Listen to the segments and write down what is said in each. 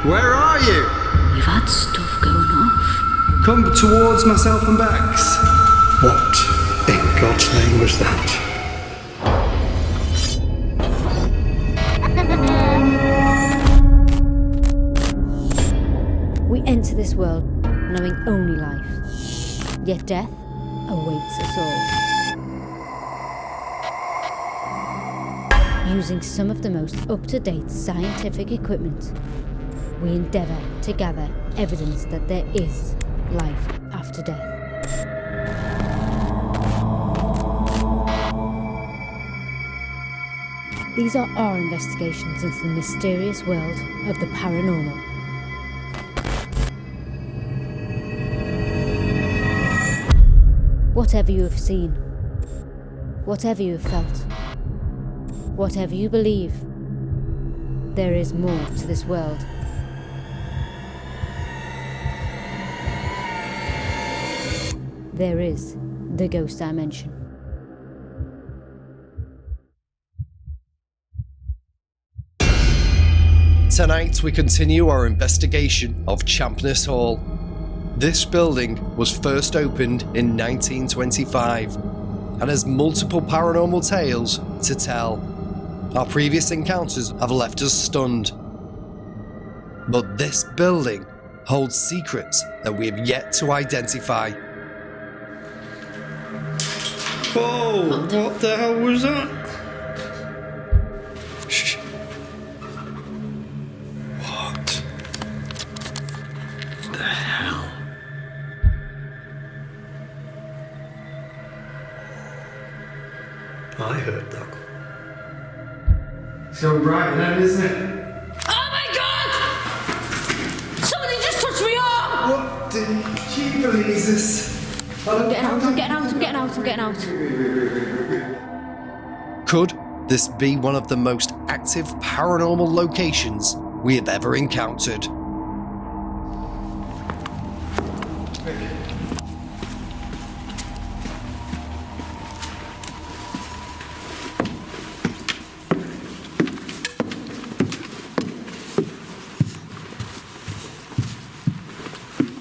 Where are you? We've had stuff going off. Come towards myself and Bex. What in God's name was that? We enter this world knowing only life, yet death awaits us all. Using some of the most up-to-date scientific equipment, we endeavour to gather evidence that there is life after death. These are our investigations into the mysterious world of the paranormal. Whatever you have seen, whatever you have felt, whatever you believe, there is more to this world. There is the ghost dimension. Tonight we continue our investigation of Champness Hall. This building was first opened in 1925 and has multiple paranormal tales to tell. Our previous encounters have left us stunned. But this building holds secrets that we have yet to identify. Whoa, what the hell was that? Shh. What the hell? I heard that. It's going bright then, isn't it? Oh my God! Somebody just touched me arm! What did you believe this? I'm getting out. Could this be one of the most active paranormal locations we have ever encountered?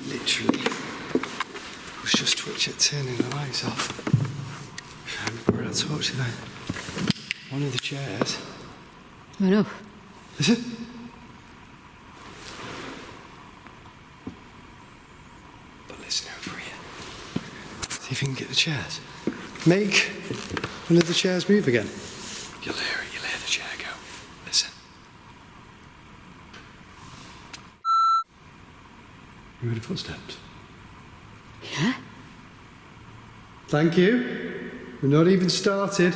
Literally. I was just twitching, turning the lights off. I brought a torch today. One of the chairs. I know. Is it? But listen over here. See if you can get the chairs. Make one of the chairs move again. You'll hear it, you'll hear the chair go. Listen. You heard the footsteps? Yeah? Thank you. We're not even started.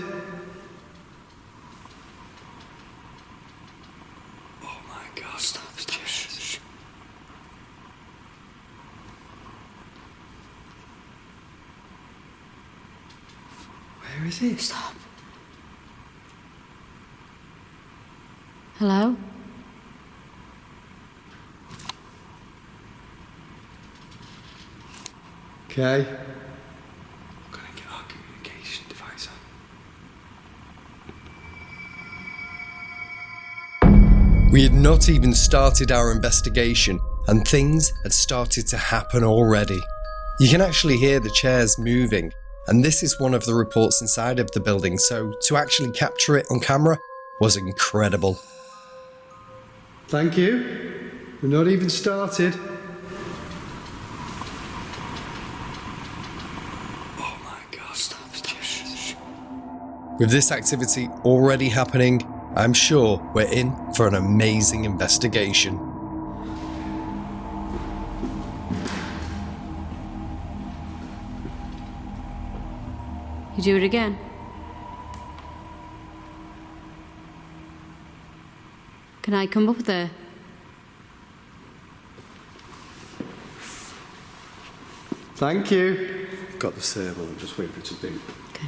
Oh my God. Stop. Shh. Where is it? Stop. Hello? Okay. Gonna get our communication device on. We had not even started our investigation and things had started to happen already. You can actually hear the chairs moving, and this is one of the reports inside of the building, so to actually capture it on camera was incredible. Thank you. We're not even started. Oh my God. Stop. Shh. With this activity already happening, I'm sure we're in for an amazing investigation. You do it again. Can I come up there? Thank you. Got the thermal, I'm just waiting for it to beep. Okay.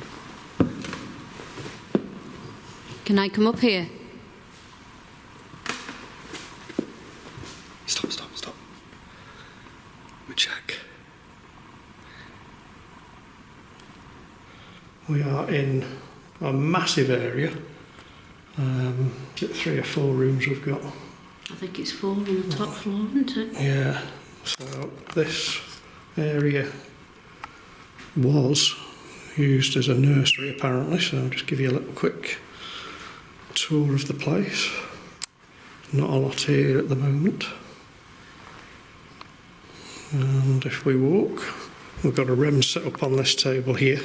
Can I come up here? Stop. Let me check. We are in a massive area. 3 or 4 rooms we've got. I think it's 4 on the top floor, isn't it? Yeah, so this area was used as a nursery apparently, so I'll just give you a little quick tour of the place. Not a lot here at the moment. And if we walk, we've got a REM set up on this table here.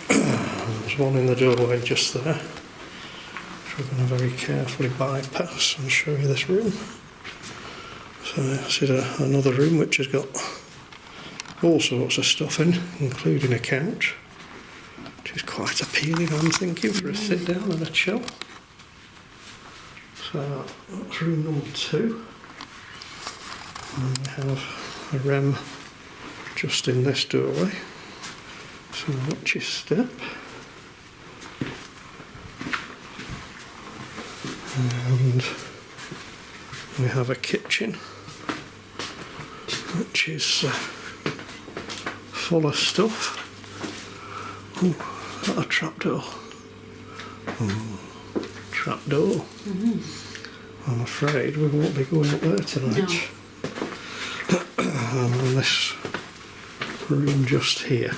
There's one in the doorway just there, which we're going to very carefully bypass and show you this room. So this is another room which has got all sorts of stuff in, including a couch, which is quite appealing, I'm thinking, for a sit down and a chill. So that's room number 2. And we have a REM just in this doorway. So watch your step. And we have a kitchen, which is full of stuff. Ooh, is that a trapdoor? Trapdoor. I'm afraid we won't be going up there tonight. And this room just here.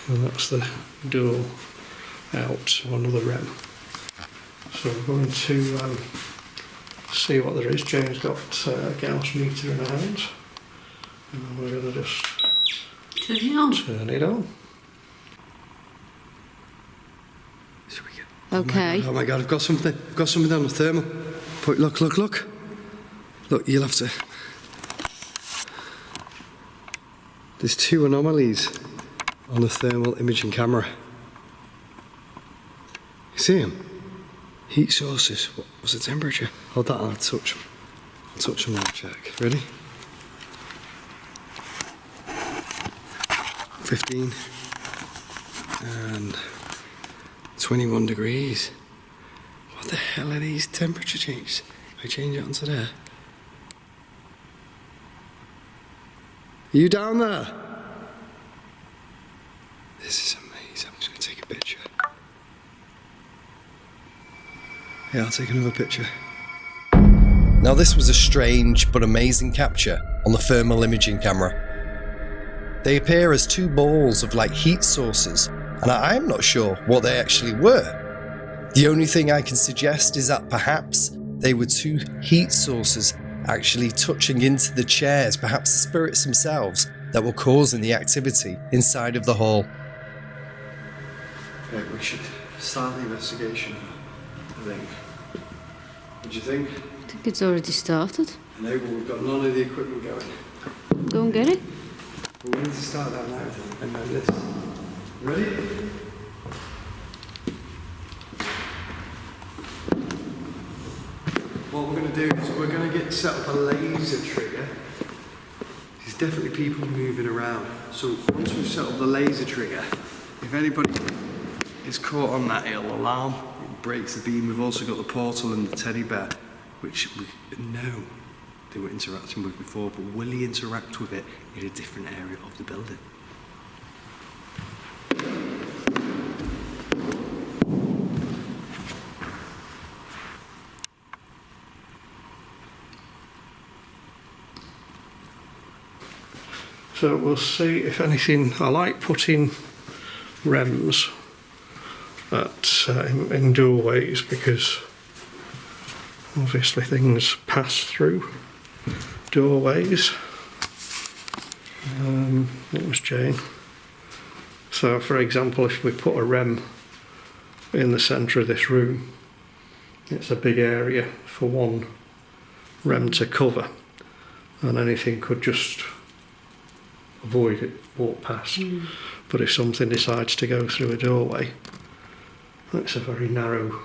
And that's the door out to another REM. So we're going to see what there is. Jane's got a Gauss meter in her hands. And we're going to just Turn it on. turn it on. Should we get... Okay. Oh my god, I've got something. I've got something on the thermal. Look. Look, you'll have to... There's 2 anomalies on the thermal imaging camera. You see them? Heat sources. What's the temperature? Hold that, I'll touch them and check. Ready? 15 and 21 degrees. What the hell are these temperature changes? If I change it onto there. Are you down there? This is amazing. I'm just going to take a picture. Yeah, I'll take another picture. Now this was a strange but amazing capture on the thermal imaging camera. They appear as 2 balls of like heat sources, and I'm not sure what they actually were. The only thing I can suggest is that perhaps they were 2 heat sources actually touching into the chairs, perhaps the spirits themselves that were causing the activity inside of the hall. Okay, we should start the investigation, I think. What do you think? I think it's already started. No, but we've got none of the equipment going. Go and get it. But we need to start that now and then this. Ready? What we're going to do is we're going to get set up a laser trigger. There's definitely people moving around. So once we've set up the laser trigger, if anybody is caught on that, it'll alarm. It breaks the beam. We've also got the portal and the teddy bear, which we know they were interacting with before, but will he interact with it in a different area of the building? So we'll see if anything. I like putting REMs in doorways because obviously things pass through doorways. It was Jane. So for example, if we put a REM in the centre of this room, it's a big area for one REM to cover, and anything could just avoid it, walk past. But if something decides to go through a doorway, it's a very narrow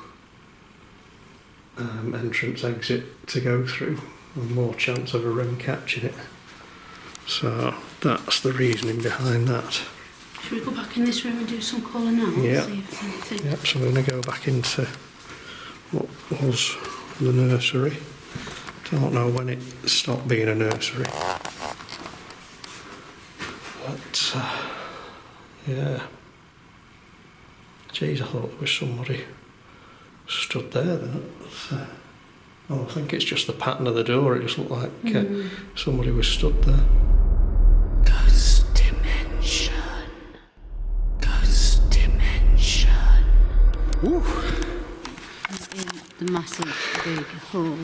entrance exit to go through, and more chance of a REM catching it. So that's the reasoning behind that. Should we go back in this room and do some calling now? Yeah. See if there's anything. Yep, so we're going to go back into what was the nursery. Don't know when it stopped being a nursery. But, yeah. Geez, I thought there was somebody stood there then. Oh, I think it's just the pattern of the door. It just looked like somebody was stood there. Ghost dimension. Ghost dimension. Ooh. In the massive big hall,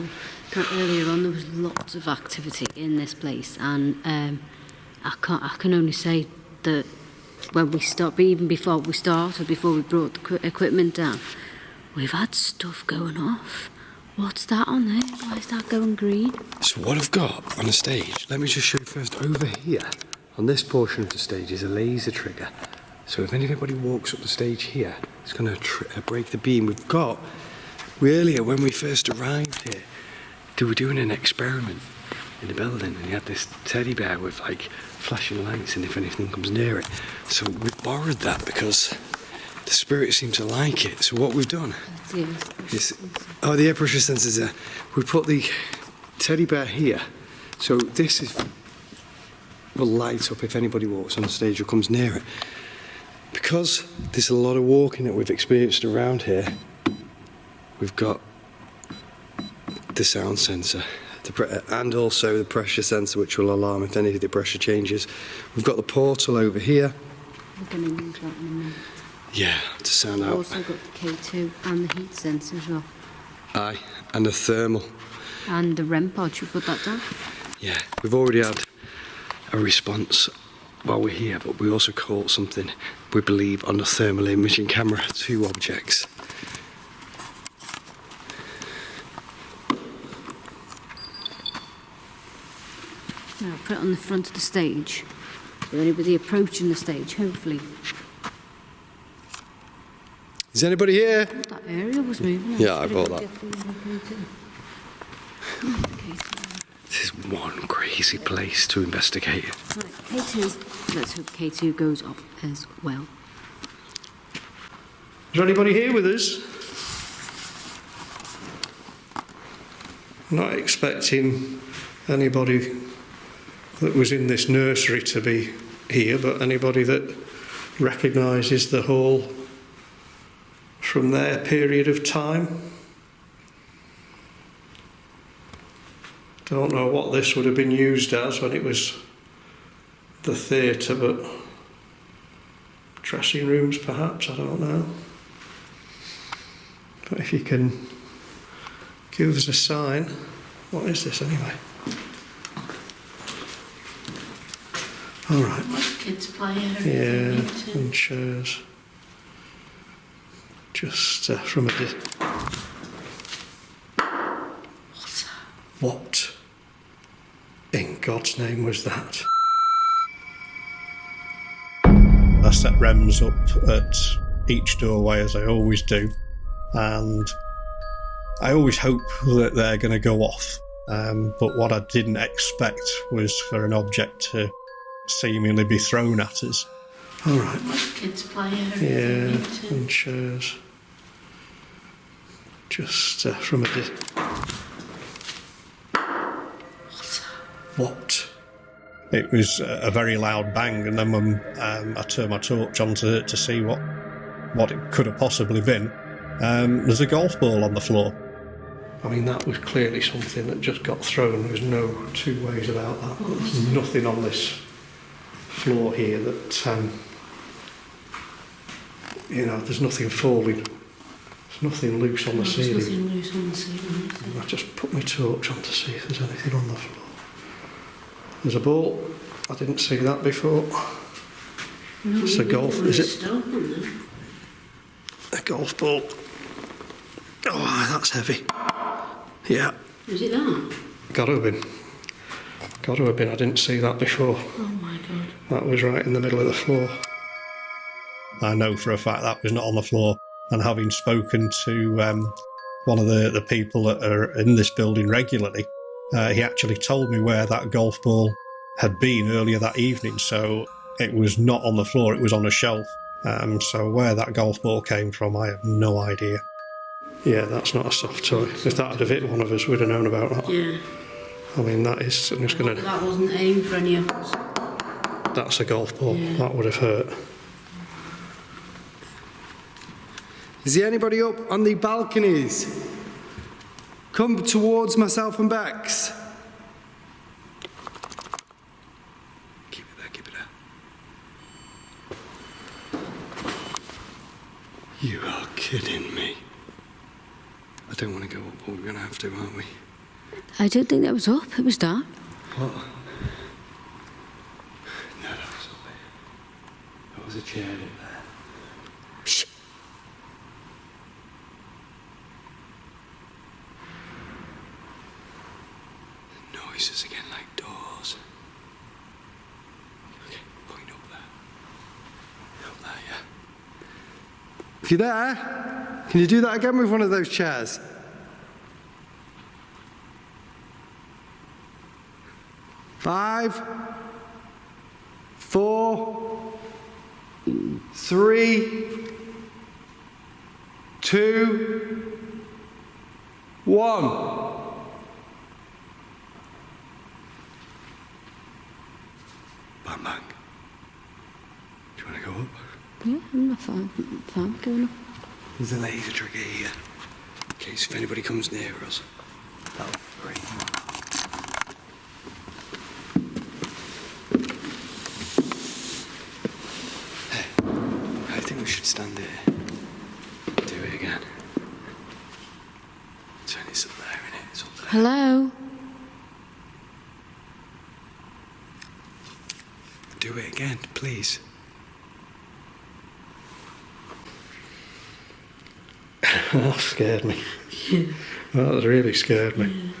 earlier on there was lots of activity in this place, and I can only say that when we start, even before we started, before we brought the equipment down, we've had stuff going off. What's that on there? Why is that going green? So what I've got on the stage, let me just show you first. Over here, on this portion of the stage, is a laser trigger. So if anybody walks up the stage here, it's going to break the beam. Earlier, when we first arrived here, they were doing an experiment in the building, and you had this teddy bear with like flashing lights, and if anything comes near it. So we borrowed that because the spirit seemed to like it. So what we've done is, the air pressure sensors there. We put the teddy bear here, so will light up if anybody walks on the stage or comes near it. Because there's a lot of walking that we've experienced around here, we've got the sound sensor and also the pressure sensor, which will alarm if any of the pressure changes. We've got the portal over here. We're going to use that in a minute. Yeah, to sound out. We've also got the K2 and the heat sensor as well. Aye, and the thermal. And the REM pod, should we put that down? Yeah, we've already had a response while we're here, but we also caught something, we believe, on the thermal imaging camera, 2 objects. Now, I'll put it on the front of the stage, so anybody approaching the stage, hopefully. Is anybody here? That area was moving. Yeah, I bought that. This is one crazy place to investigate. Right, K2. Let's hope K2 goes off as well. Is there anybody here with us? Not expecting anybody that was in this nursery to be here, but anybody that recognises the hall from their period of time. Don't know what this would have been used as when it was the theatre, but dressing rooms perhaps, I don't know. But if you can give us a sign. What is this anyway? All right. Kids play Yeah, and chairs. Just from a distance. What in God's name was that? I set REMs up at each doorway, as I always do, and I always hope that they're going to go off. But what I didn't expect was for an object to seemingly be thrown at us. All right. Kids play Yeah, and chairs. Just from a distance. What? It was a very loud bang, and then when I turned my torch on to see what it could have possibly been, there's a golf ball on the floor. I mean, that was clearly something that just got thrown. There's no two ways about that. There's nothing on this floor here that, there's nothing falling. There's nothing loose on the ceiling. There's nothing loose on the ceiling, is there? I just put my torch on to see if there's anything on the floor. There's a ball. I didn't see that before. No, It's a golf, is it? Still, isn't it? A golf ball. Oh, that's heavy. Yeah. Is it that? Got to have been. Got to have been. I didn't see that before. Oh my God. That was right in the middle of the floor. I know for a fact that was not on the floor. And having spoken to one of the people that are in this building regularly, he actually told me where that golf ball had been earlier that evening. So it was not on the floor, it was on a shelf. So where that golf ball came from, I have no idea. Yeah, that's not a soft toy. If that had have hit one of us, we'd have known about that. Yeah. I mean, that is... I'm just gonna, That wasn't aimed for any of us. that's a golf ball. Yeah. That would have hurt. Is there anybody up on the balconies? Come towards myself and Bex. Keep it there, keep it there. You are kidding me. I don't want to go up, but we're going to have to, aren't we? I don't think that was up. It was down. What? No, that was up there. That was a chair up there. Shh. Noises again, like doors. Okay, point up there. Up there, yeah. If you're there, can you do that again with one of those chairs? Five, 4, 3, 2, 1. Bang, bang. Do you want to go up? Yeah, I'm not fine going up. There's a laser trigger here. In case if anybody comes near us. That'll be great. Hey, I think we should stand here. Do it again. Turn it's up there, innit? It's up there. Hello? Do it again, please. That scared me. That really scared me.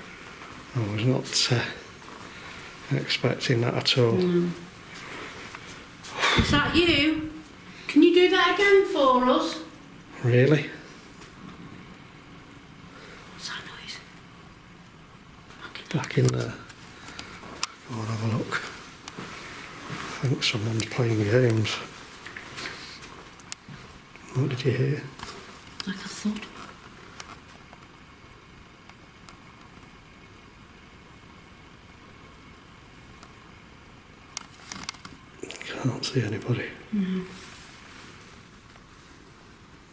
I was not expecting that at all. Is that you? Can you do that again for us? Really? What's that noise? Back in there. Go and have a look. I think someone's playing games. What did you hear? Like a thud. Can't see anybody.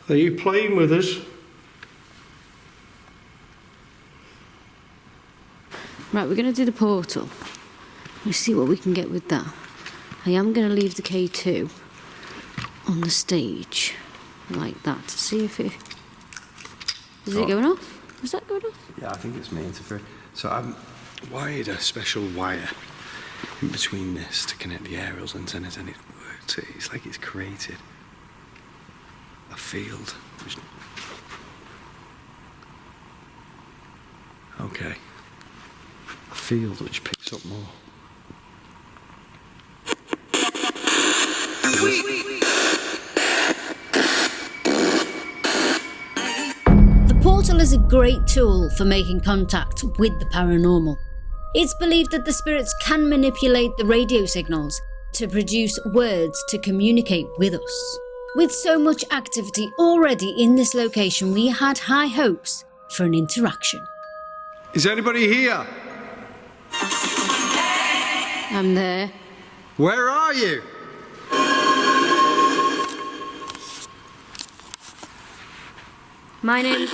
Are you playing with us? Right, we're going to do the portal. Let's see what we can get with that. I am going to leave the K2 on the stage, like that, to see if it... Is it going off? Is that going off? Yeah, I think it's me interfering. So I've wired a special wire in between this to connect the aerials antennas, and it worked. It's like it's created a field. Okay. A field which picks up more. The portal is a great tool for making contact with the paranormal. It's believed that the spirits can manipulate the radio signals to produce words to communicate with us. With so much activity already in this location, we had high hopes for an interaction. Is anybody here? I'm there. Where are you? My name...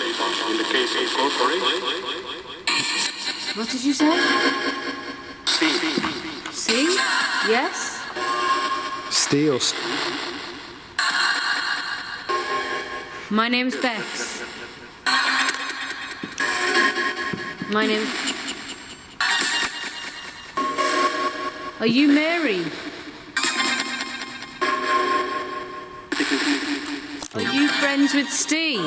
What did you say? See? Yes? Steel. My name's Bex. My name's... Are you Mary? Are you friends with Steve?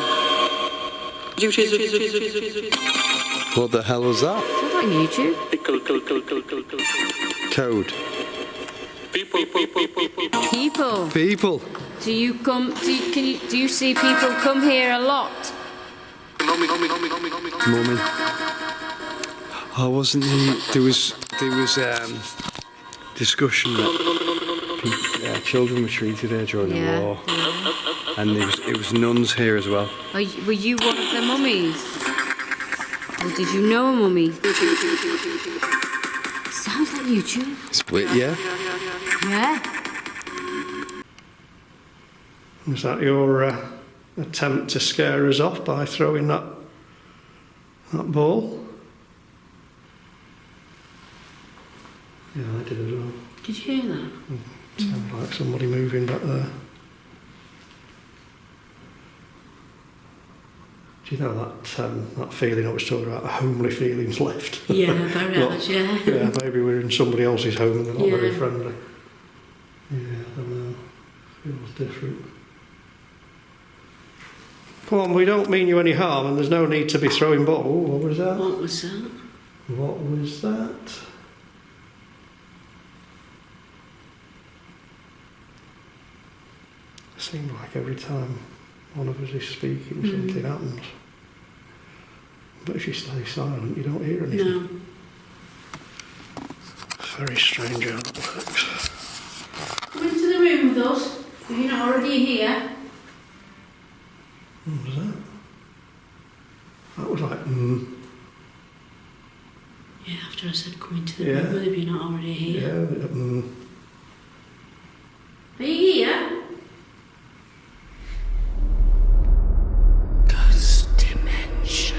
What the hell was that? Is that on YouTube? Code. People. People. Do you come? Do you see people come here a lot? Mummy. Oh, wasn't he? There was discussion that children were treated here during the war, and it was nuns here as well. Were you one of the mummies? Or did you know a mummy? Sounds like YouTube. It's weird, yeah. Yeah. Is that your attempt to scare us off by throwing that ball. Yeah, I did as well. Did you hear that? Sounds like somebody moving back there. Do you know that feeling I was talking about, the homely feelings left? Yeah, very much, yeah. Yeah, maybe we're in somebody else's home and they're not very friendly. Yeah, I don't know. Feels different. Come on, we don't mean you any harm and there's no need to be throwing balls. Oh, what was that? What was that? What was that? It seems like every time one of us is speaking, something happens. But if you stay silent, you don't hear anything. No. It's very strange how that works. Come into the room with us. If you're not already here. What was that? That was like, Yeah, after I said come into the Yeah. room with if you're not already here. yeah, Are you here? Ghost dimension.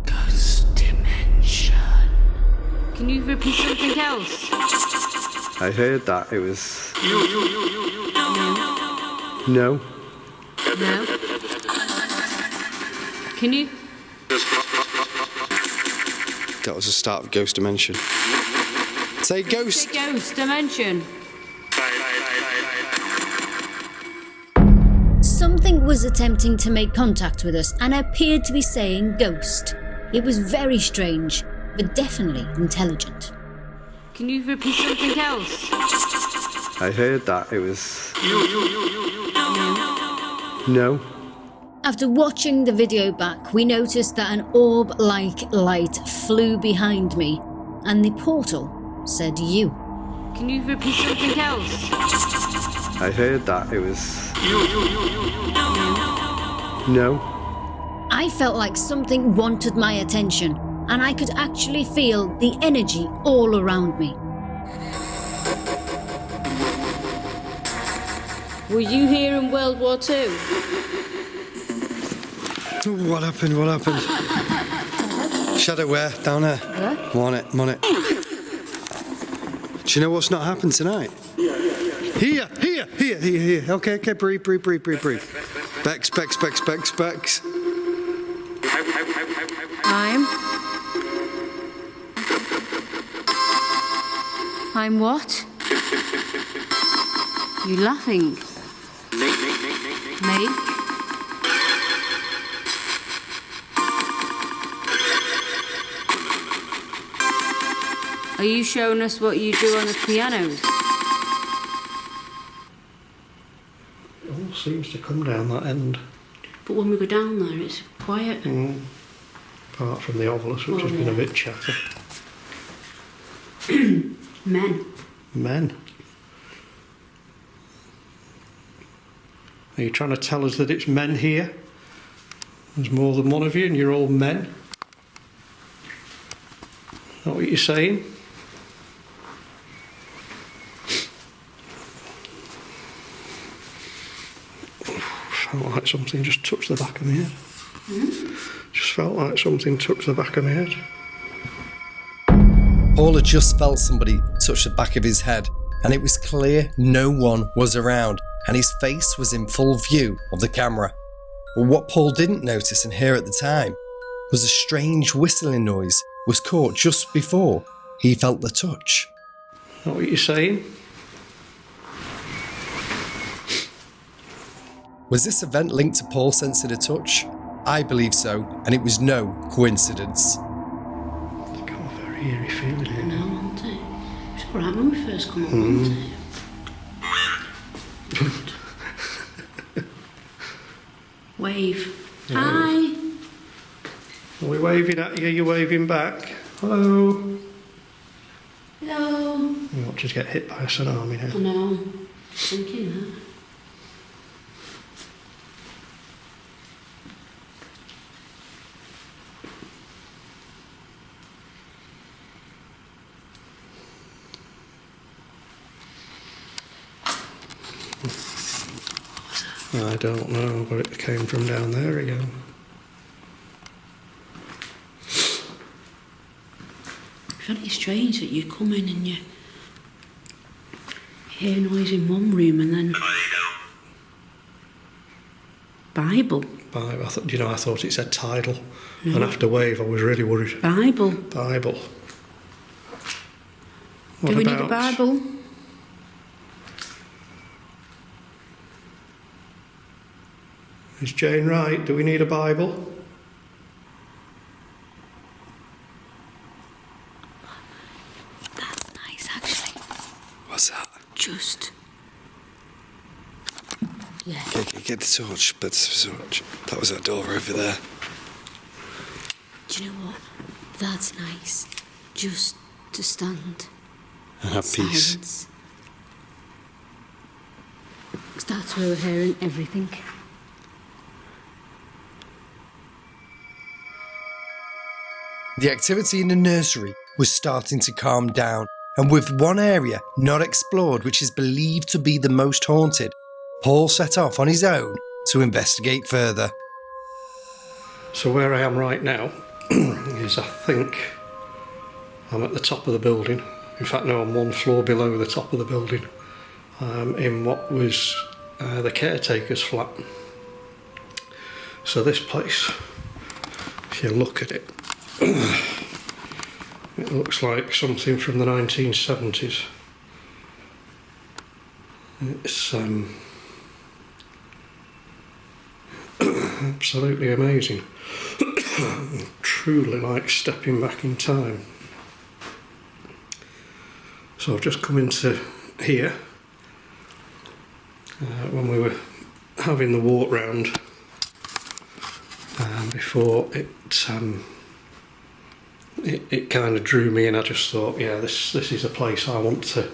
Ghost dimension. Can you repeat something else? I heard that. It was. No. No. No. Can you? That was the start of Ghost Dimension. Say ghost. Say ghost dimension. Something was attempting to make contact with us and appeared to be saying ghost. It was very strange, but definitely intelligent. Can you repeat something else? I heard that. It was. No. After watching the video back, we noticed that an orb-like light flew behind me, and the portal said you. Can you repeat something else? I heard that. It was. No. I felt like something wanted my attention, and I could actually feel the energy all around me. Were you here in World War II? What happened? What happened? Shadow where? Down there. Where? I'm on it. I'm on it. Do you know what's not happened tonight? Here. Okay, breathe. Bex. I'm what? You laughing? Make? Are you showing us what you do on the pianos? it all seems to come down that end. But when we go down there, it's quiet. Apart from the obelisk, which has been a bit chatty. Men. Men. Are you trying to tell us that it's men here? There's more than one of you and you're all men? Is that what you're saying? Felt like something just touched the back of my head. Just felt like something touched the back of my head. Paul had just felt somebody touch the back of his head, and it was clear no one was around, and his face was in full view of the camera. But what Paul didn't notice and hear at the time was a strange whistling noise was caught just before he felt the touch. Is that what you're saying? Was this event linked to Paul sensing a touch? I believe so, and it was no coincidence. It's got a very eerie feeling here. No, wasn't it? It was alright when we first come up, wasn't it? Wave. Hi. Are we waving at you? You're waving back. Hello. Hello. We might just get hit by a tsunami I now. know. Thinking that. I don't know, but it came from down there again. It's very strange that you come in and you hear noise in one room and then Bible. I thought it said tidal, and after wave I was really worried. Bible. Bible. Do we need a Bible? Is Jane right? Do we need a Bible? That's nice, actually. What's that? Just. Yeah. Get the torch, but the torch. That was that door over there. Do you know what? That's nice. Just to stand. And have peace. Silence. Start overhearing everything. The activity in the nursery was starting to calm down, and with one area not explored, which is believed to be the most haunted, Paul set off on his own to investigate further. So where I am right now is, I think, I'm at the top of the building. In fact, no, I'm one floor below the top of the building, in what was the caretaker's flat. So this place, if you look at it, it looks like something from the 1970s. It's absolutely amazing. Truly like stepping back in time. So I've just come into here when we were having the walk round before it kind of drew me in. I just thought, yeah, this is a place I want to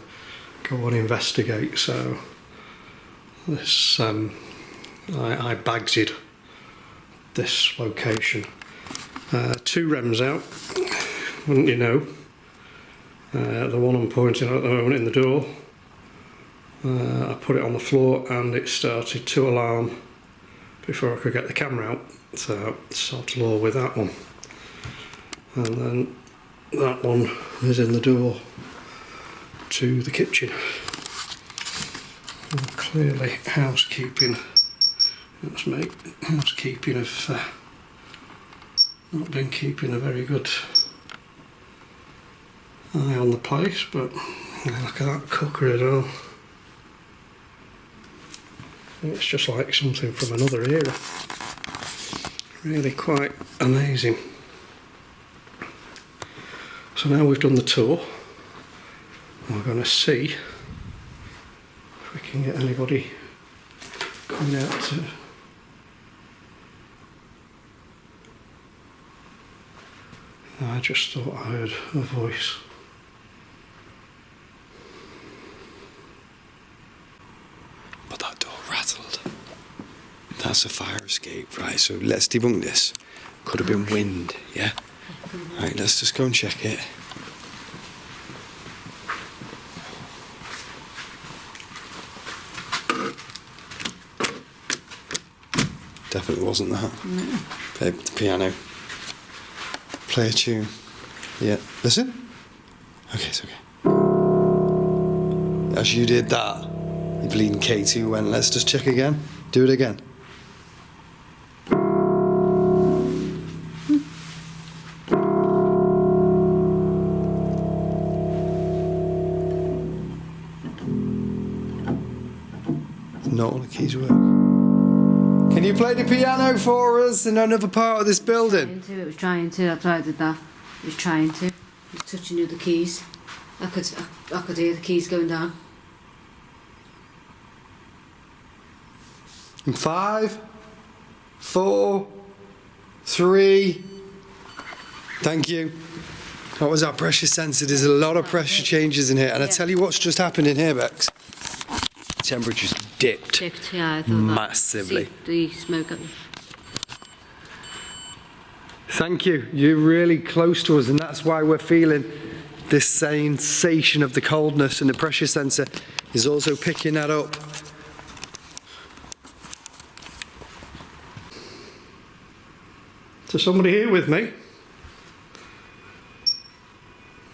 go and investigate. So this I bagsed this location. 2 REMs out, wouldn't you know? The one I'm pointing at the moment in the door, I put it on the floor and it started to alarm before I could get the camera out. So sort of law with that one. And then that one is in the door to the kitchen. And clearly housekeeping. That's me. Housekeeping have not been keeping a very good eye on the place, but look at that cooker as well. It's just like something from another era. Really quite amazing. So now we've done the tour, we're going to see if we can get anybody coming out to I just thought I heard a voice. But that door rattled. That's a fire escape, right? So let's debunk this. Could have been wind, yeah? Right, let's just go and check it. Definitely wasn't that. No. Play the piano. Play a tune. Yeah. Listen. Okay, it's okay. As you did that, the bleeding K2 went, let's just check again. Do it again. Not all the keys work. Can you play the piano for us in another part of this building? It was trying to. That's why I did that. It was trying to. It was touching the keys. I could hear the keys going down. In 5, 4, 3. Thank you. What was that pressure sensor? There's a lot of pressure changes in here. And I tell you what's just happened in here, Bex. Temperature's dipped Yeah, I thought massively. That. See the smoke up. Thank you. You're really close to us, and that's why we're feeling this sensation of the coldness, and the pressure sensor is also picking that up. Is somebody here with me?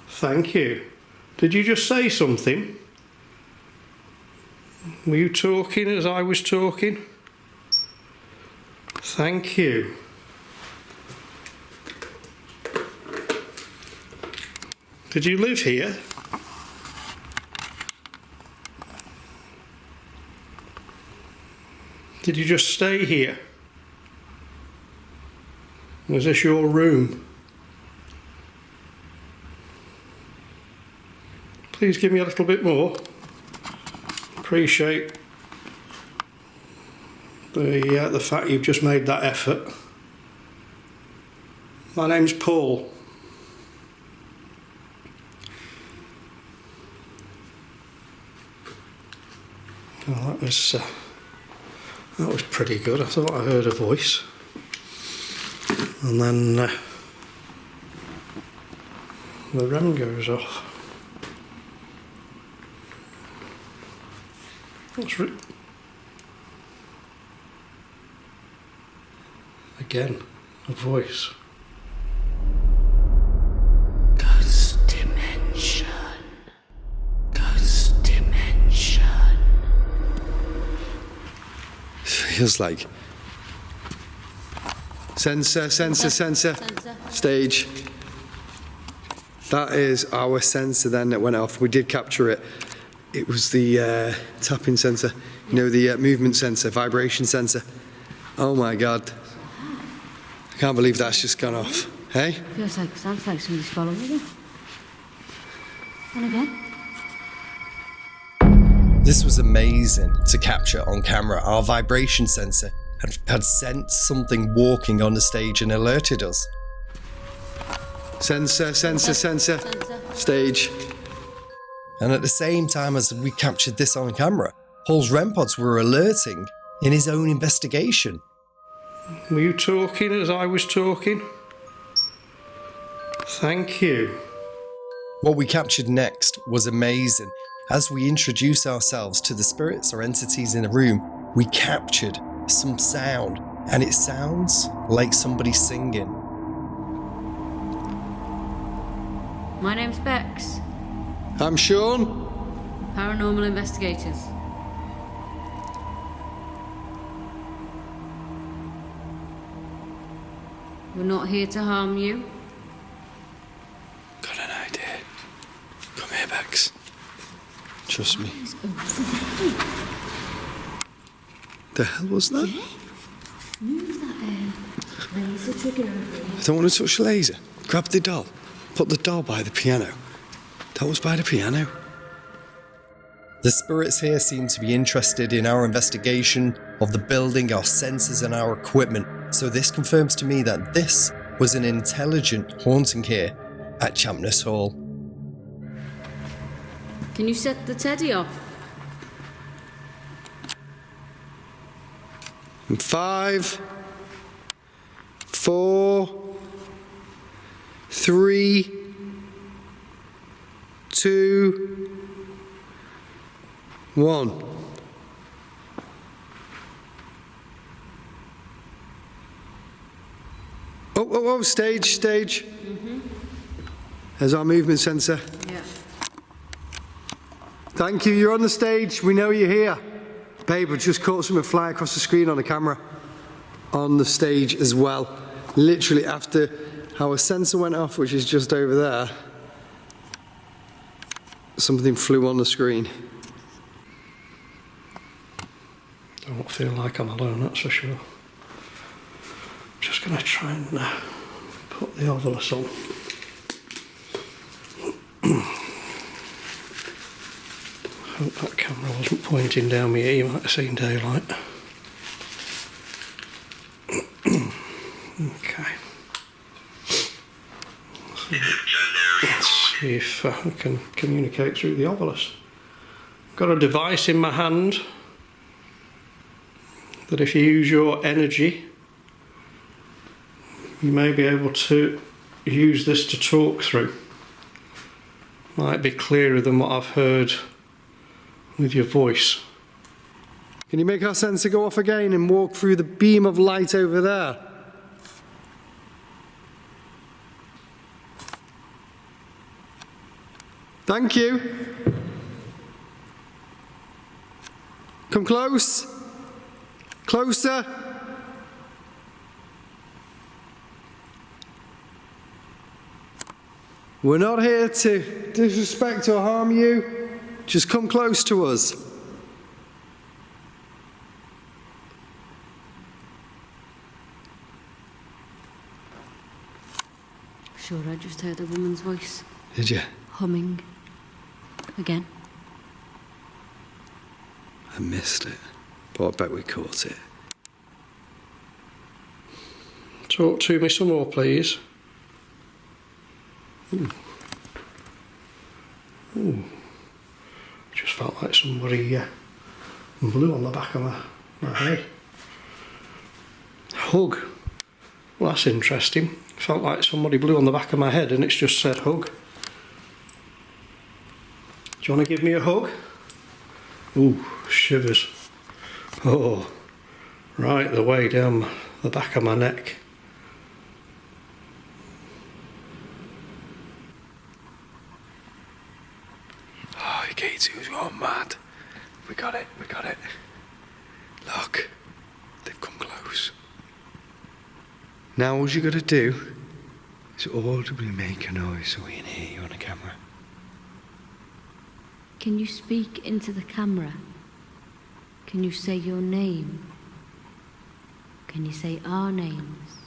Thank you. Did you just say something? Were you talking as I was talking? Thank you. Did you live here? Did you just stay here? Was this your room? Please give me a little bit more. Appreciate the fact you've just made that effort. My name's Paul. Oh, that was pretty good. I thought I heard a voice, and then the REM goes off. Again, a voice. Ghost dimension. Ghost dimension. Feels like sensor. Stage. That is our sensor then that went off. We did capture it. It was the tapping sensor, you know, the movement sensor, vibration sensor. Oh my God. I can't believe that's just gone off. Hey? Sounds like somebody's following you. And again. This was amazing to capture on camera. Our vibration sensor had sensed something walking on the stage and alerted us. Sensor. Stage. And at the same time as we captured this on camera, Paul's REM pods were alerting in his own investigation. Were you talking as I was talking? Thank you. What we captured next was amazing. As we introduce ourselves to the spirits or entities in the room, we captured some sound, and it sounds like somebody singing. My name's Bex. I'm Sean. Paranormal investigators. We're not here to harm you. Got an idea. Come here, Bex. Trust me. The hell was that? Move that laser trigger over. I don't want to touch the laser. Grab the doll. Put the doll by the piano. That was by the piano. The spirits here seem to be interested in our investigation of the building, our sensors and our equipment, so this confirms to me that this was an intelligent haunting here at Champness Hall. Can you set the teddy off? 5, 4, 3, 2, 1. Oh, stage. There's our movement sensor. Yeah. Thank you, you're on the stage, we know you're here. Babe, I just caught something fly across the screen on the camera. On the stage as well. Literally after our sensor went off, which is just over there, something flew on the screen. Don't feel like I'm alone, that's for sure. I'm just going to try and put the ovilus on. I hope that camera wasn't pointing down my ear, you might have seen daylight. Okay. Let's see if I can communicate through the ovilus. I've got a device in my hand that if you use your energy, you may be able to use this to talk through. Might be clearer than what I've heard with your voice. Can you make our sensor go off again and walk through the beam of light over there? Thank you. Come close. Closer. We're not here to disrespect or harm you. Just come close to us. Sure, I just heard a woman's voice. Did you? Humming. Again. I missed it, but I bet we caught it. Talk to me some more, please. Ooh. Ooh. Just felt like somebody blew on the back of my head. Hug. Well, that's interesting. Felt like somebody blew on the back of my head and it's just said hug. Do you want to give me a hug? Ooh, shivers. Oh, right the way down the back of my neck. Oh, Katie's gone mad. We got it. Look, they've come close. Now all you gotta do is audibly make a noise so we can hear you on the camera. Can you speak into the camera? Can you say your name? Can you say our names?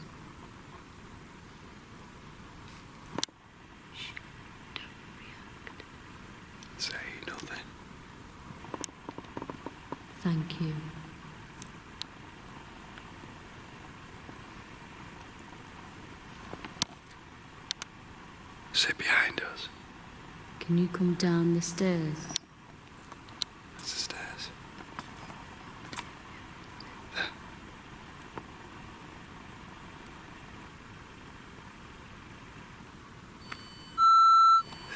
Shh, don't react. Say nothing. Thank you. Sit behind us. Can you come down the stairs? That's the stairs.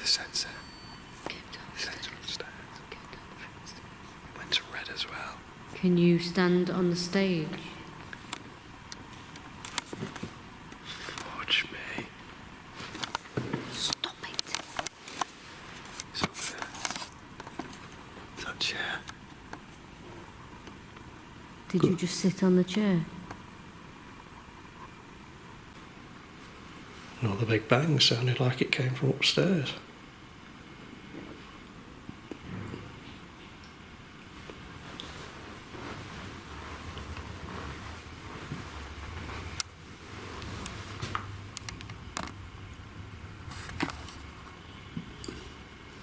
The sensor. Go downstairs. Sensor upstairs. Go downstairs. Went to red as well. Can you stand on the stage? Watch me. Stop it. It's over there. That chair. Did you just sit on the chair? No, the big bang sounded like it came from upstairs.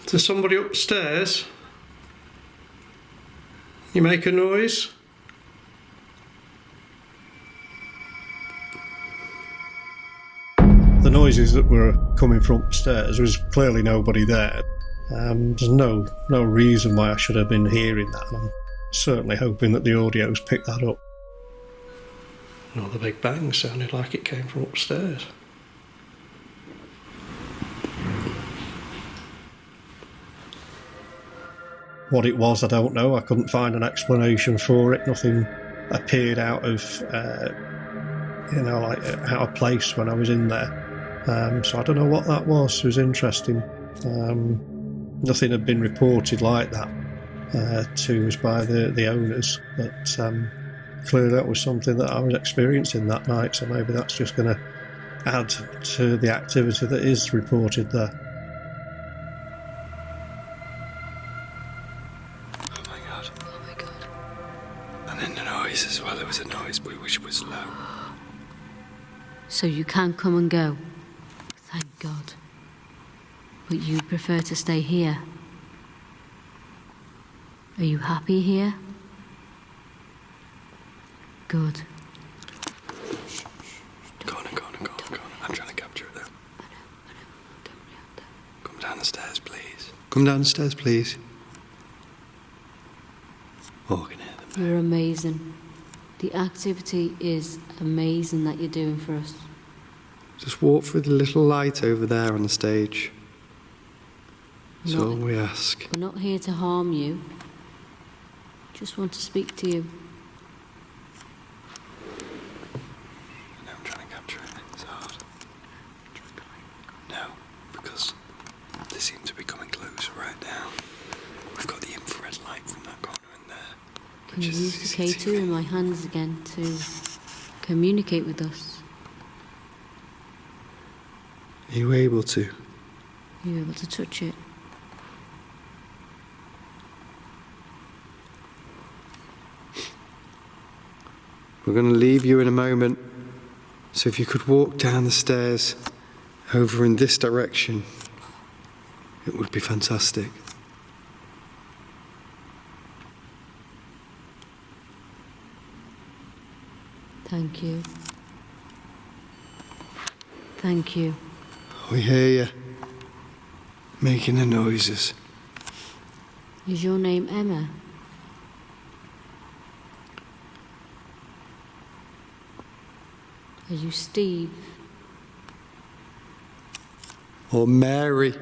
There's somebody upstairs. You make a noise. The noises that were coming from upstairs, there was clearly nobody there. There's no reason why I should have been hearing that, and I'm certainly hoping that the audio's picked that up. No, the big bang sounded like it came from upstairs. What it was, I don't know. I couldn't find an explanation for it. Nothing appeared out of, out of place when I was in there. So I don't know what that was. It was interesting. Nothing had been reported like that to us by the owners, but clearly that was something that I was experiencing that night. So maybe that's just going to add to the activity that is reported there. Oh my god. And then the noise as well. There was a noise, but which was low. So you can come and go. Thank God. But you prefer to stay here. Are you happy here? Good. Go on. I'm trying to capture it though. I know. Don't react there. Come down the stairs, please. Come down the stairs, please. Oh, I can hear them. You're amazing. The activity is amazing that you're doing for us. Just walk through the little light over there on the stage. That's all we ask. We're not here to harm you. Just want to speak to you. Now I'm trying to capture it. It's hard. No, because they seem to be coming closer. can use the K2 in my hands again to communicate with us. Are you able to? Are you able to touch it? We're going to leave you in a moment. So if you could walk down the stairs over in this direction, it would be fantastic. Thank you. Thank you. We hear you making the noises. Is your name Emma? Are you Steve? Or Mary.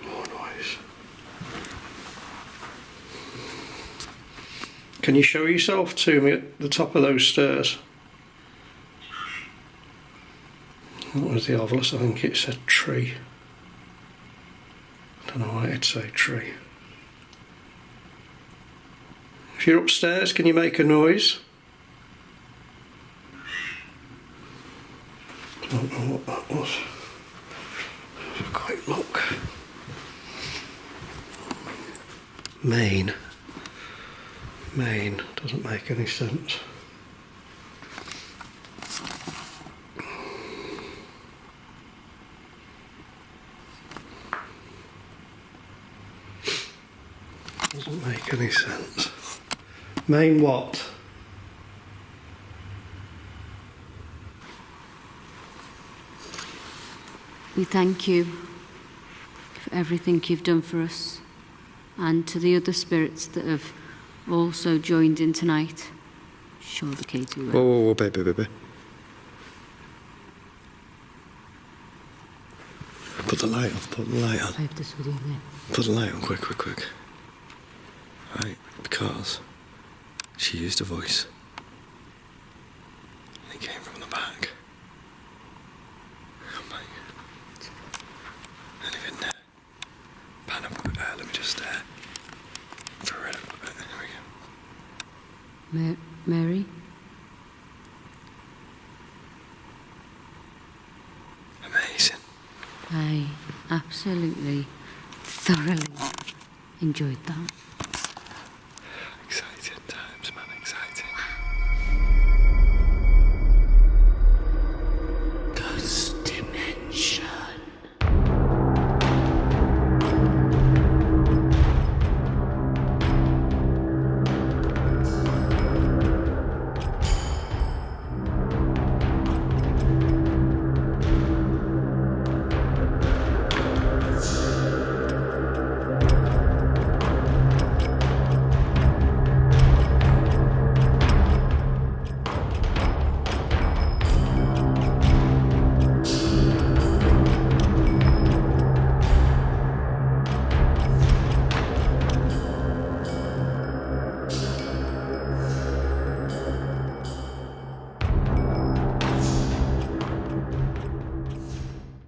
More noise. Can you show yourself to me at the top of those stairs? What was the ovilus? I think it said tree. I don't know why it'd say tree. If you're upstairs, can you make a noise? I don't know what that was. Let's have a quick look. Main. Main doesn't make any sense. Doesn't make any sense. Main what? We thank you for everything you've done for us, and to the other spirits that have also joined in tonight. Show the K2. Whoa, baby. Put the light on, I have this video there. Put the light on, quick. Right, because she used a voice. And it came from the back. Oh my God. Anything there? Pan up a bit, let me just throw it up a bit. There we go. Mary? Amazing. I absolutely, thoroughly enjoyed that.